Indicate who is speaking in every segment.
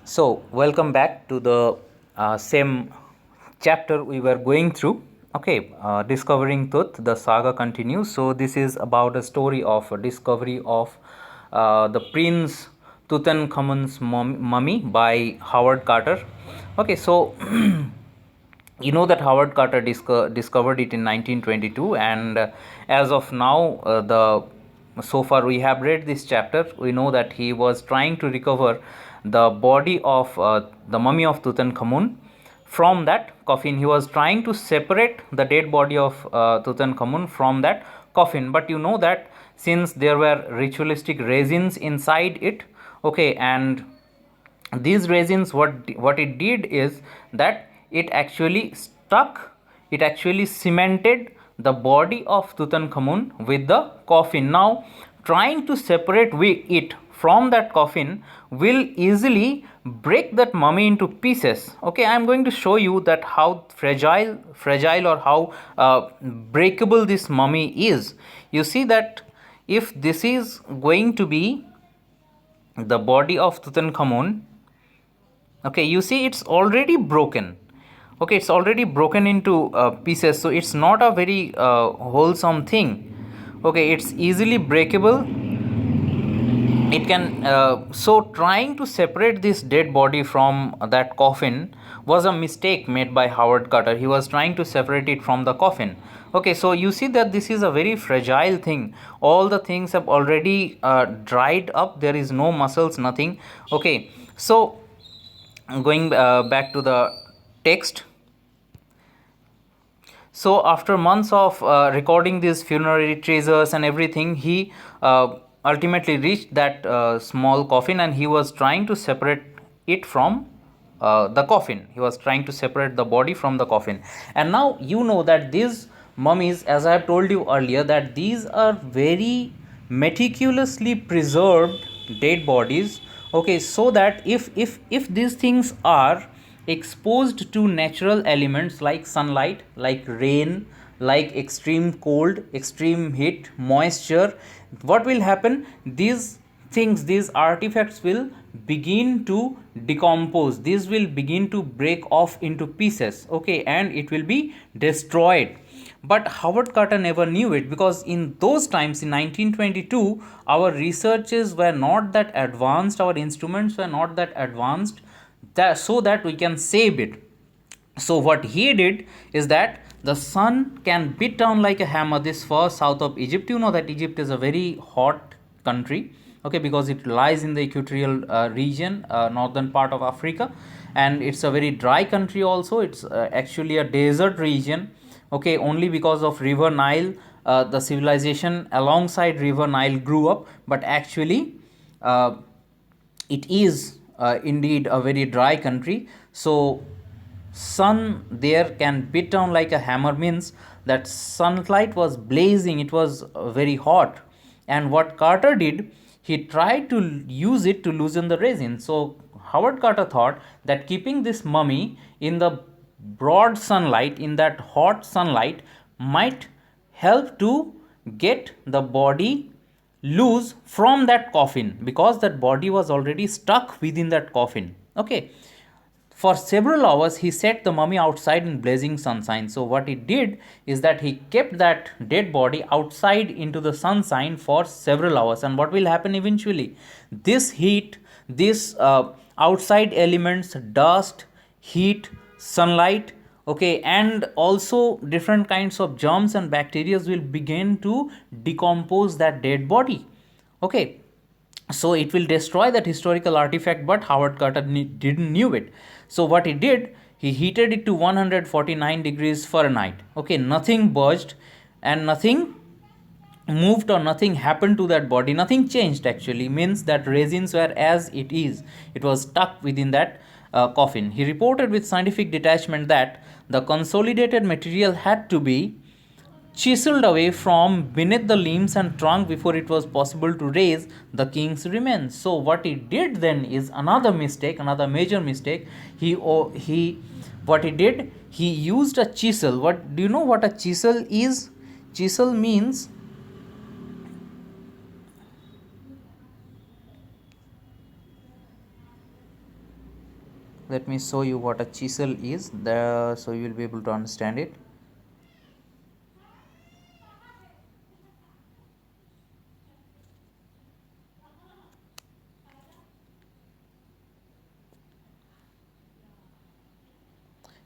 Speaker 1: So, welcome back to the same chapter we were going through. Okay, discovering Tut, the saga continues. So, this is about a story of a discovery of the Prince Tutankhamun's mummy by Howard Carter. Okay, so you know that Howard Carter discovered it in 1922, and as of now, the so far we have read this chapter, we know that he was trying to recover the body of the mummy of Tutankhamun from that coffin. He was trying to separate the dead body of Tutankhamun from that coffin, but you know that since there were ritualistic resins inside it, okay, and these resins, what it did is that it actually cemented the body of Tutankhamun with the coffin. Now trying to separate it from that coffin will easily break that mummy into pieces. Okay, I am going to show you that how fragile or how breakable this mummy is. You see that if this is going to be the body of Tutankhamun, okay, you see it's already broken. Okay, it's already broken into pieces, so it's not a very wholesome thing. Okay, it's easily breakable. It can so trying to separate this dead body from that coffin was a mistake made by Howard Carter. He was trying to separate it from the coffin. Okay, so you see that this is a very fragile thing. All the things have already dried up. There is no muscles, nothing. Okay, so going back to the text. So after months of recording these funerary treasures and everything, he ultimately reached that small coffin, and he was trying to separate it from the coffin. He was trying to separate the body from the coffin. And now you know that these mummies, as I have told you earlier, that these are very meticulously preserved dead bodies. Okay, so that if these things are exposed to natural elements like sunlight, like rain, like extreme cold, extreme heat, moisture, what will happen? These things, these artifacts will begin to decompose. These will begin to break off into pieces. Okay, and it will be destroyed. But Howard Carter never knew it, because in those times, in 1922, our researches were not that advanced, our instruments were not that advanced, so that we can save it. So what he did is that the sun can beat down like a hammer this far south of Egypt. You know that Egypt is a very hot country, okay, because it lies in the equatorial region, northern part of Africa, and it's a very dry country also. It's actually a desert region. Okay, only because of river Nile, the civilization alongside river Nile grew up, but actually uh, it is indeed a very dry country. So sun there can beat down like a hammer, means that sunlight was blazing, it was very hot. And what Carter did, he tried to use it to loosen the resin. So Howard Carter thought that keeping this mummy in the broad sunlight, in that hot sunlight, might help to get the body loose from that coffin, because that body was already stuck within that coffin. Okay, for several hours he set the mummy outside in blazing sunshine. So what he did is that he kept that dead body outside into the sunshine for several hours. And what will happen eventually? This heat, this outside elements, dust, heat, sunlight, okay, and also different kinds of germs and bacteria will begin to decompose that dead body. Okay, so it will destroy that historical artifact, but Howard Carter didn't knew it. So what he did, he heated it to 149 degrees Fahrenheit. Okay, nothing budged and nothing moved, or nothing happened to that body, nothing changed actually, means that resins were as it is, it was stuck within that coffin. He reported with scientific detachment that the consolidated material had to be chiseled away from beneath the limbs and trunk before it was possible to raise the king's remains. So what he did then is another mistake, another major mistake. He what he did, he used a chisel. What do you know what a chisel is? Chisel means Let me show you what a chisel is there, so you will be able to understand it.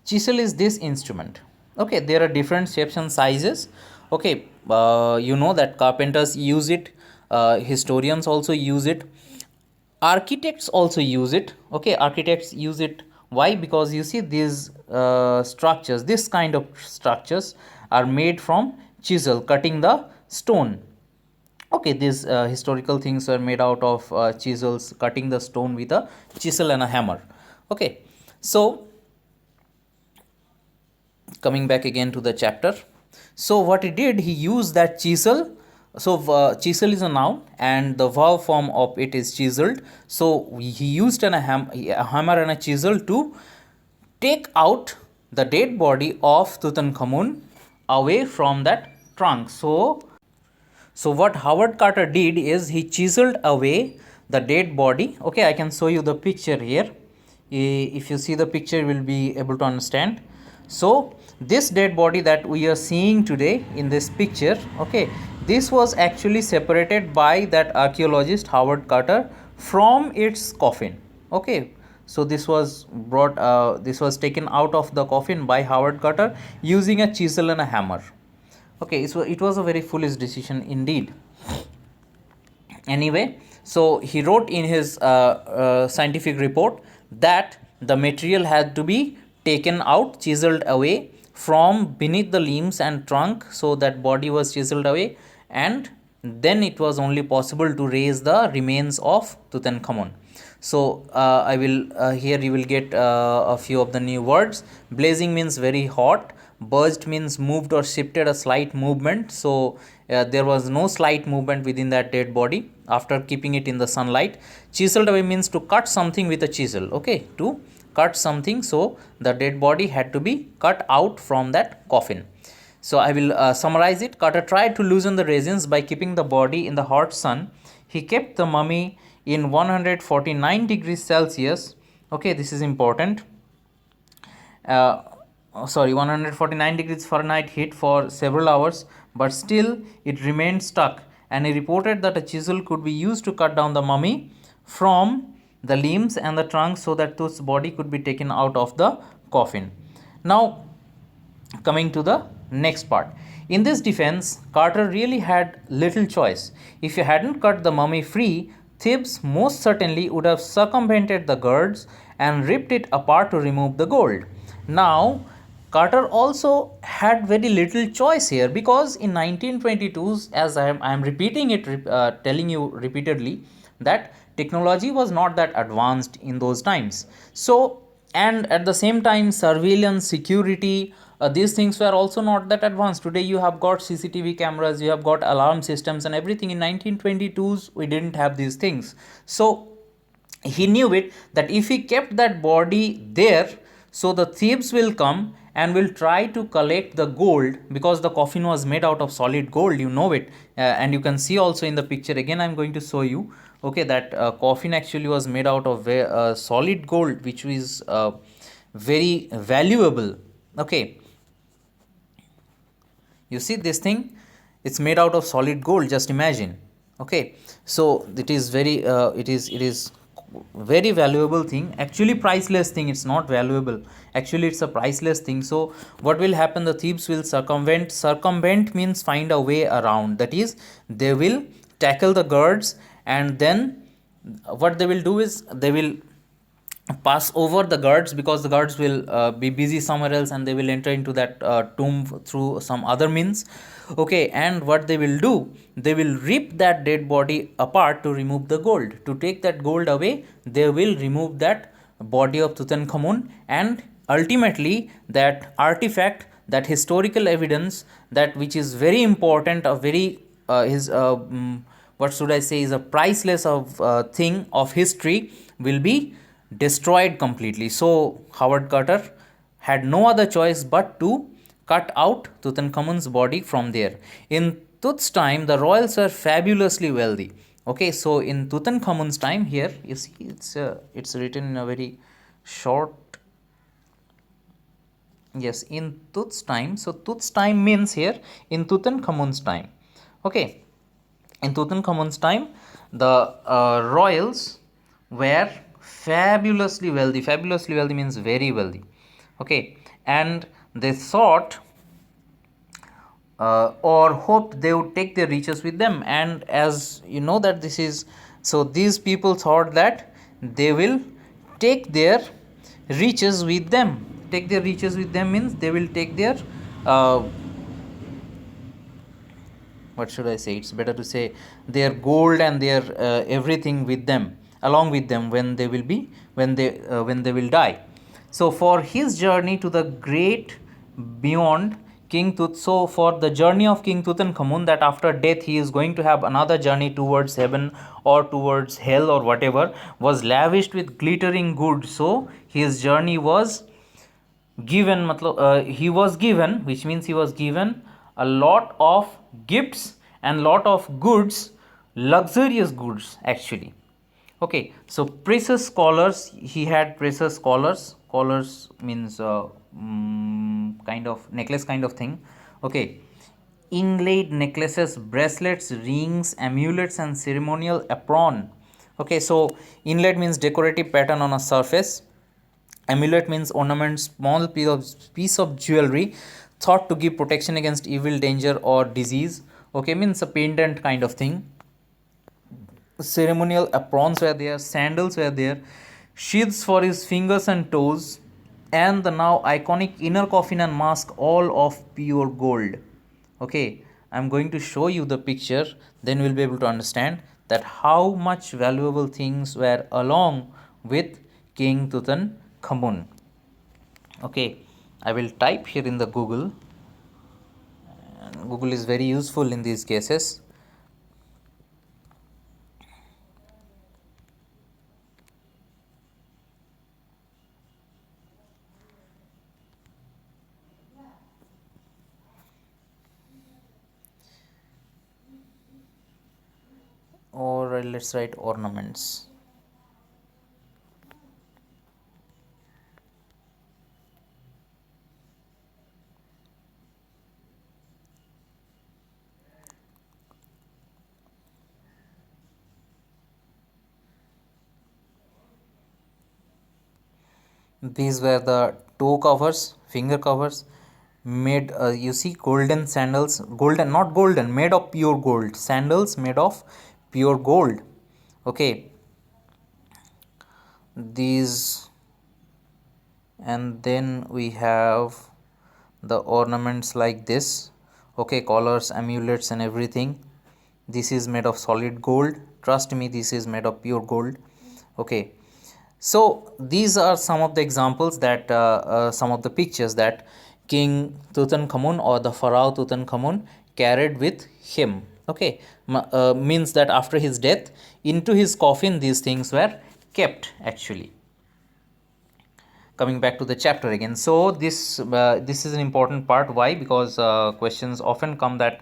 Speaker 1: Chisel is this instrument. Okay, there are different shapes and sizes. Okay, you know that carpenters use it, historians also use it, architects also use it. Okay, architects use it. Why? Because you see these structures, this kind of structures are made from chisel, cutting the stone. Okay, these historical things are made out of chisels, cutting the stone with a chisel and a hammer. Okay, so coming back again to the chapter, so what he did, he used that chisel. So chisel is a noun and the verb form of it is chiseled. So he used a hammer and a chisel to take out the dead body of Tutankhamun away from that trunk. So what Howard Carter did is he chiseled away the dead body. Okay, I can show you the picture here. If you see the picture, you will be able to understand. So this dead body that we are seeing today in this picture, okay, this was actually separated by that archaeologist Howard Carter from its coffin. Okay, so this was taken out of the coffin by Howard Carter using a chisel and a hammer. Okay, so it was a very foolish decision indeed. Anyway, so he wrote in his scientific report that the material had to be taken out, chiseled away from beneath the limbs and trunk, so that body was chiseled away, and then it was only possible to raise the remains of Tutankhamun. So I will here you will get a few of the new words. Blazing means very hot. Burst means moved or shifted, a slight movement. So there was no slight movement within that dead body after keeping it in the sunlight. Chiseled away means to cut something with a chisel. Okay, to cut something. So the dead body had to be cut out from that coffin. So I will summarize it. Carter tried to loosen the resins by keeping the body in the hot sun. He kept the mummy in 149 degrees Celsius. Okay, this is important. 149 degrees Fahrenheit heat for several hours, but still it remained stuck. And he reported that a chisel could be used to cut down the mummy from the limbs and the trunk so that Tut's body could be taken out of the coffin. Now, coming to the next part. In this defense, Carter really had little choice. If he hadn't cut the mummy free, Thebes most certainly would have circumvented the girds and ripped it apart to remove the gold. Now, Carter also had very little choice here, because in 1922, as I am repeating it, telling you repeatedly, that technology was not that advanced in those times. So, and at the same time, surveillance, security, these things were also not that advanced. Today you have got CCTV cameras, you have got alarm systems and everything. In 1922s we didn't have these things. So he knew it, that if he kept that body there, so the thieves will come and will try to collect the gold, because the coffin was made out of solid gold, you know it. And you can see also in the picture, again I'm going to show you. Okay, that coffin actually was made out of solid gold, which is very valuable. Okay, you see this thing, it's made out of solid gold, just imagine. Okay, so it is very it is very valuable thing, actually priceless thing. It's not valuable, actually it's a priceless thing. So what will happen, the thieves will circumvent means find a way around, that is they will tackle the guards, and then what they will do is they will pass over the guards, because the guards will be busy somewhere else, and they will enter into that tomb through some other means. Okay, and what they will do, they will rip that dead body apart to remove the gold. To take that gold away, they will remove that body of Tutankhamun, and ultimately that artifact, that historical evidence, that which is very important, a very is what should I say, is a priceless of thing of history, will be destroyed completely. So Howard Carter had no other choice but to cut out Tutankhamun's body from there. In Tut's time, the royals were fabulously wealthy. Okay, so in Tutankhamun's time, here you see it's written in a very short, yes, in Tuts time. So Tuts time means here in Tutankhamun's time. Okay, in Tutankhamun's time, the royals were fabulously wealthy. Fabulously wealthy means very wealthy. Okay, and they thought or hoped they would take their riches with them. And as you know that this is so, these people thought that they will take their riches with them. Take their riches with them means they will take their uh, what should I say? It's better to say their gold and their everything with them, along with them, when they will be when they will die. So for his journey to the great beyond, King Tut. So for the journey of King Tutankhamun, that after death he is going to have another journey towards heaven or towards hell or whatever, was lavished with glittering goods. So his journey was given, he was given, which means he was given a lot of gifts and lot of goods, luxurious goods actually. Okay, so precious collars, he had precious collars. Collars means kind of necklace kind of thing. Okay, inlaid necklaces, bracelets, rings, amulets, and ceremonial apron. Okay, so inlaid means decorative pattern on a surface. Amulet means ornament, small piece of jewelry thought to give protection against evil, danger, or disease. Okay, means a pendant kind of thing. Ceremonial aprons were there, sandals were there, sheaths for his fingers and toes, and the now iconic inner coffin and mask, all of pure gold. Okay, I'm going to show you the picture, then we'll be able to understand that how much valuable things were along with King Tutankhamun. Okay, I will type here in the Google. Google is very useful in these cases. Or let's write ornaments. These were the toe covers, finger covers, made you see golden sandals, golden, not golden, made of pure gold, sandals made of pure gold. Okay, these, and then we have the ornaments like this. Okay, collars, amulets, and everything. This is made of solid gold. Trust me, this is made of pure gold. Okay, so these are some of the examples that some of the pictures that King Tutankhamun or the Pharaoh Tutankhamun carried with him. Okay, means that after his death, into his coffin these things were kept actually. Coming back to the chapter again, so this is an important part. Why? Because questions often come that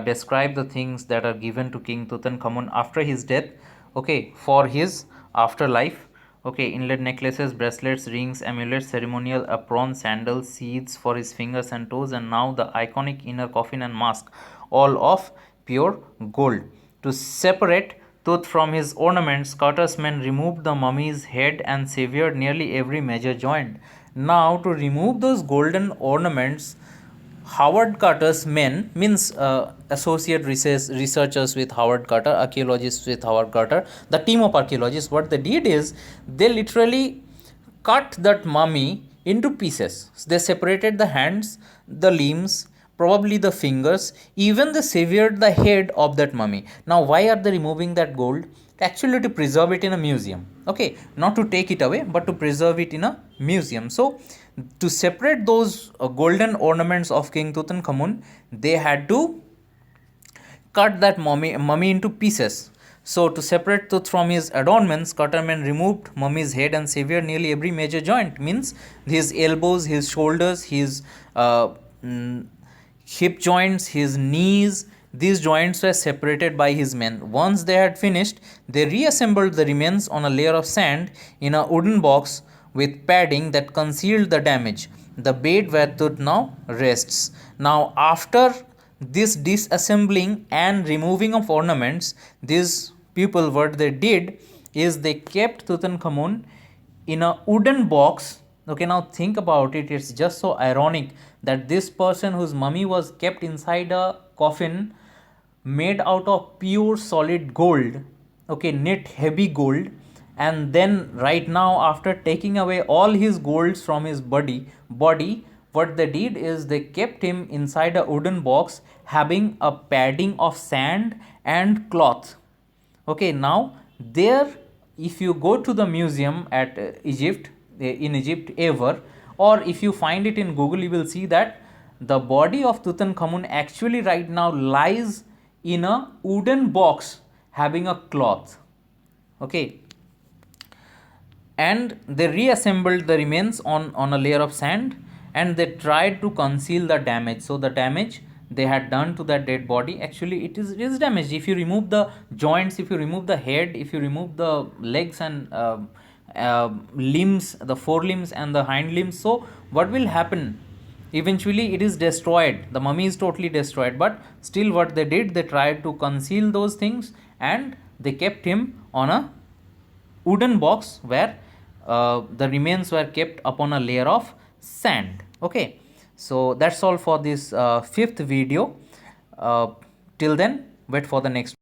Speaker 1: describe the things that are given to King Tutankhamun after his death. Okay, for his afterlife. Okay, inlaid necklaces, bracelets, rings, amulets, ceremonial apron, sandals, seeds for his fingers and toes, and now the iconic inner coffin and mask, all of pure gold. To separate Tut from his ornaments, Carter's men removed the mummy's head and severed nearly every major joint. Now, to remove those golden ornaments, Howard Carter's men, means associate researchers with Howard Carter, archaeologists with Howard Carter, the team of archaeologists, what they did is they literally cut that mummy into pieces. They separated the hands, the limbs, probably the fingers, even they severed the head of that mummy. Now, why are they removing that gold? Actually, to preserve it in a museum. Okay, not to take it away, but to preserve it in a museum. So, to separate those golden ornaments of King Tutankhamun, they had to cut that mummy into pieces. So, to separate Tut from his adornments, Cutterman removed mummy's head and severed nearly every major joint. Means his elbows, his shoulders, his hip joints, his knees, these joints were separated by his men. Once they had finished, they reassembled the remains on a layer of sand in a wooden box with padding that concealed the damage. The bed where Tut now rests. Now, after this disassembling and removing of ornaments, these people, what they did is they kept Tutankhamun in a wooden box. Okay, now think about it. It's just so ironic that this person whose mummy was kept inside a coffin made out of pure solid gold, okay, knit heavy gold, and then right now, after taking away all his golds from his body, what they did is they kept him inside a wooden box having a padding of sand and cloth. Okay, now there, if you go to the museum at Egypt, in Egypt ever, or if you find it in Google, you will see that the body of Tutankhamun actually right now lies in a wooden box having a cloth. Okay, and they reassembled the remains on a layer of sand, and they tried to conceal the damage. So the damage they had done to that dead body, actually it is damaged. If you remove the joints, if you remove the head, if you remove the legs and limbs, the forelimbs and the hind limbs, so what will happen? Eventually it is destroyed, the mummy is totally destroyed, but still what they did, they tried to conceal those things, and they kept him on a wooden box where the remains were kept upon a layer of sand. Okay, so that's all for this fifth video. Till then, wait for the next.